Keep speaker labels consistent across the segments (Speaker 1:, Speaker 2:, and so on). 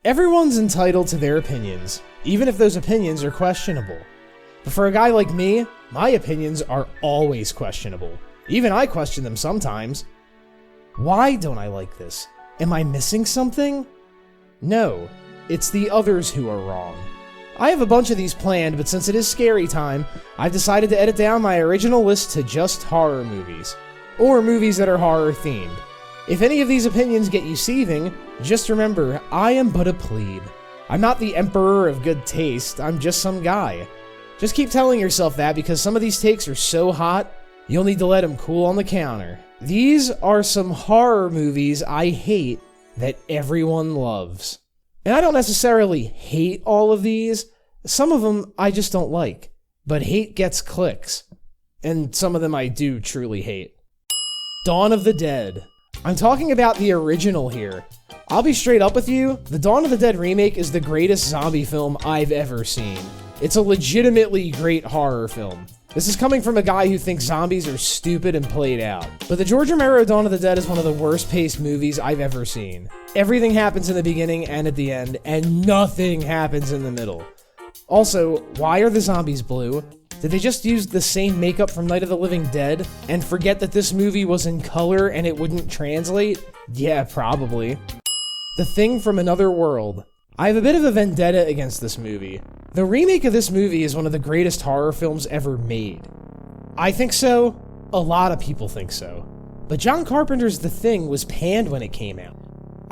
Speaker 1: Everyone's entitled to their opinions, even if those opinions are questionable. But for a guy like me, my opinions are always questionable. Even I question them sometimes. Why don't I like this? Am I missing something? No, it's the others who are wrong. I have a bunch of these planned, but since it is scary time, I've decided to edit down my original list to just horror movies. Or movies that are horror themed. If any of these opinions get you seething, just remember, I am but a plebe. I'm not the emperor of good taste, I'm just some guy. Just keep telling yourself that because some of these takes are so hot, you'll need to let them cool on the counter. These are some horror movies I hate that everyone loves. And I don't necessarily hate all of these. Some of them I just don't like. But hate gets clicks. And some of them I do truly hate. Dawn of the Dead. I'm talking about the original here. I'll be straight up with you, the Dawn of the Dead remake is the greatest zombie film I've ever seen. It's a legitimately great horror film. This is coming from a guy who thinks zombies are stupid and played out. But the George Romero Dawn of the Dead is one of the worst paced movies I've ever seen. Everything happens in the beginning and at the end, and nothing happens in the middle. Also, why are the zombies blue? Did they just use the same makeup from Night of the Living Dead and forget that this movie was in color and it wouldn't translate? Yeah, probably. The Thing from Another World. I have a bit of a vendetta against this movie. The remake of this movie is one of the greatest horror films ever made. I think so. A lot of people think so. But John Carpenter's The Thing was panned when it came out.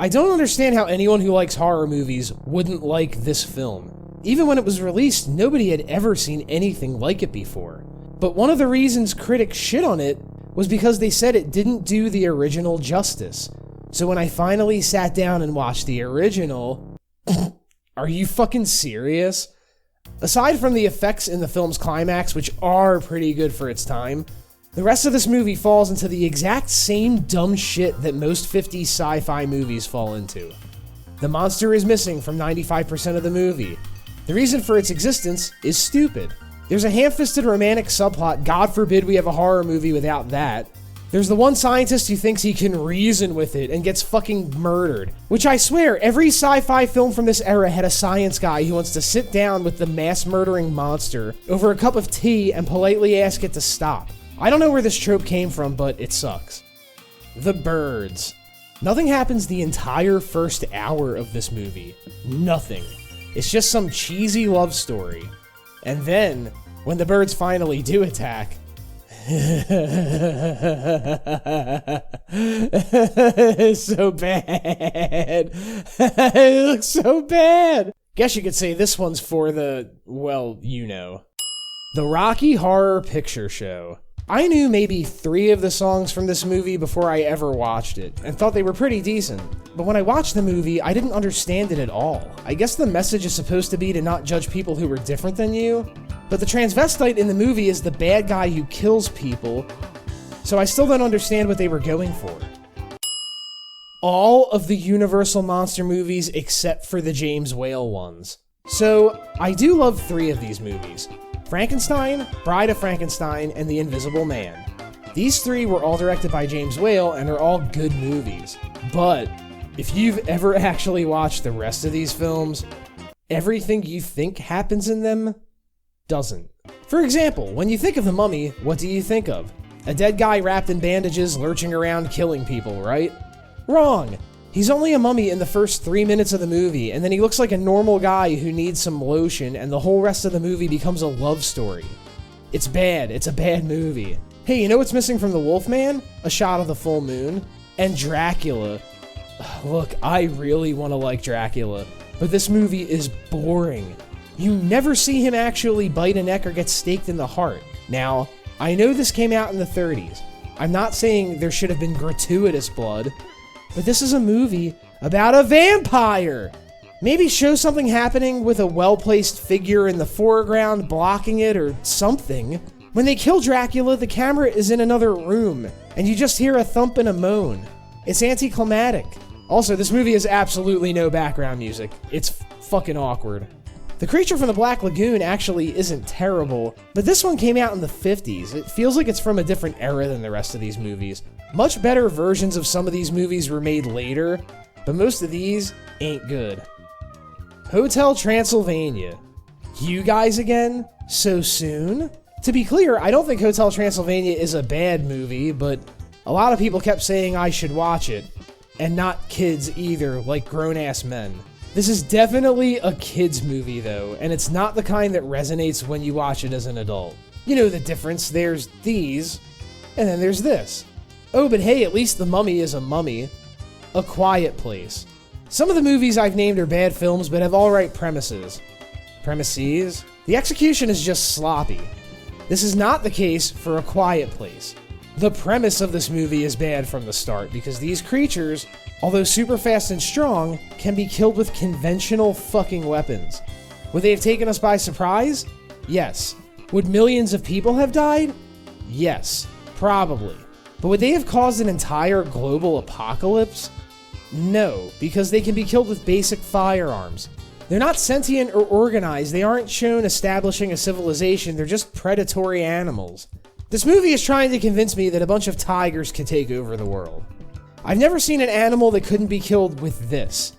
Speaker 1: I don't understand how anyone who likes horror movies wouldn't like this film. Even when it was released, nobody had ever seen anything like it before. But one of the reasons critics shit on it was because they said it didn't do the original justice. So when I finally sat down and watched the original... Are you fucking serious? Aside from the effects in the film's climax, which are pretty good for its time, the rest of this movie falls into the exact same dumb shit that most 50s sci-fi movies fall into. The monster is missing from 95% of the movie. The reason for its existence is stupid. There's a ham-fisted romantic subplot, God forbid we have a horror movie without that. There's the one scientist who thinks he can reason with it and gets fucking murdered. Which I swear, every sci-fi film from this era had a science guy who wants to sit down with the mass-murdering monster over a cup of tea and politely ask it to stop. I don't know where this trope came from, but it sucks. The Birds. Nothing happens the entire first hour of this movie. Nothing. It's just some cheesy love story. And then, when the birds finally do attack... It's so bad. It looks so bad. Guess you could say this one's for the, well, you know. The Rocky Horror Picture Show. I knew maybe 3 of the songs from this movie before I ever watched it, and thought they were pretty decent. But when I watched the movie, I didn't understand it at all. I guess the message is supposed to be to not judge people who are different than you, but the transvestite in the movie is the bad guy who kills people, so I still don't understand what they were going for. All of the Universal Monster movies except for the James Whale ones. So, I do love 3 of these movies. Frankenstein, Bride of Frankenstein, and The Invisible Man. These 3 were all directed by James Whale and are all good movies. But, if you've ever actually watched the rest of these films, everything you think happens in them doesn't. For example, when you think of The Mummy, what do you think of? A dead guy wrapped in bandages lurching around killing people, right? Wrong! He's only a mummy in the first 3 minutes of the movie, and then he looks like a normal guy who needs some lotion, and the whole rest of the movie becomes a love story. It's bad. It's a bad movie. Hey, you know what's missing from The Wolfman? A shot of the full moon. And Dracula. Look, I really want to like Dracula, but this movie is boring. You never see him actually bite a neck or get staked in the heart. Now, I know this came out in the 30s. I'm not saying there should have been gratuitous blood, but this is a movie about a vampire! Maybe show something happening with a well-placed figure in the foreground blocking it or something. When they kill Dracula, the camera is in another room, and you just hear a thump and a moan. It's anticlimactic. Also, this movie has absolutely no background music. It's fucking awkward. The Creature from the Black Lagoon actually isn't terrible, but this one came out in the 50s. It feels like it's from a different era than the rest of these movies. Much better versions of some of these movies were made later, but most of these ain't good. Hotel Transylvania. You guys again? So soon? To be clear, I don't think Hotel Transylvania is a bad movie, but a lot of people kept saying I should watch it. And not kids either, like grown-ass men. This is definitely a kid's movie though, and it's not the kind that resonates when you watch it as an adult. You know the difference, there's these, and then there's this. Oh, but hey, at least The Mummy is a mummy. A Quiet Place. Some of the movies I've named are bad films, but have alright premises. Premises? The execution is just sloppy. This is not the case for A Quiet Place. The premise of this movie is bad from the start, because these creatures, although super fast and strong, can be killed with conventional fucking weapons. Would they have taken us by surprise? Yes. Would millions of people have died? Yes. Probably. But would they have caused an entire global apocalypse? No, because they can be killed with basic firearms. They're not sentient or organized, they aren't shown establishing a civilization, they're just predatory animals. This movie is trying to convince me that a bunch of tigers could take over the world. I've never seen an animal that couldn't be killed with this.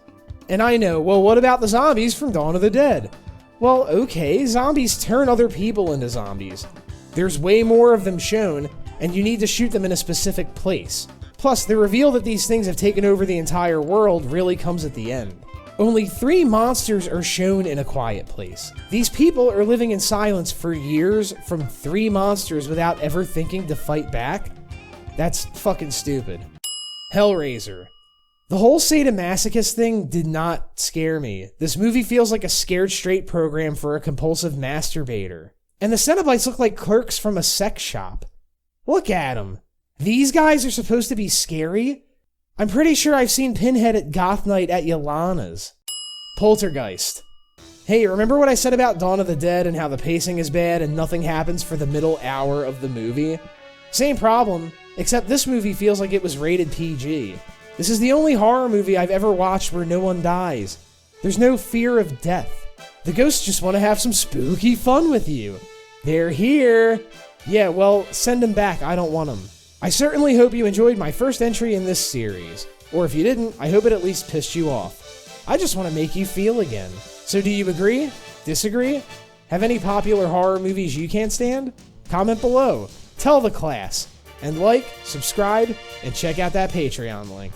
Speaker 1: And I know, well, what about the zombies from Dawn of the Dead? Well, okay, zombies turn other people into zombies. There's way more of them shown, and you need to shoot them in a specific place. Plus, the reveal that these things have taken over the entire world really comes at the end. Only 3 monsters are shown in A Quiet Place. These people are living in silence for years from 3 monsters without ever thinking to fight back? That's fucking stupid. Hellraiser. The whole sadomasochist thing did not scare me. This movie feels like a scared straight program for a compulsive masturbator. And the Cenobites look like clerks from a sex shop. Look at them. These guys are supposed to be scary? I'm pretty sure I've seen Pinhead at Goth Night at Yolana's. Poltergeist. Hey, remember what I said about Dawn of the Dead and how the pacing is bad and nothing happens for the middle hour of the movie? Same problem, except this movie feels like it was rated PG. This is the only horror movie I've ever watched where no one dies. There's no fear of death. The ghosts just want to have some spooky fun with you. They're here. Yeah, well, send them back. I don't want them. I certainly hope you enjoyed my first entry in this series. Or if you didn't, I hope it at least pissed you off. I just want to make you feel again. So do you agree? Disagree? Have any popular horror movies you can't stand? Comment below. Tell the class. And like, subscribe, and check out that Patreon link.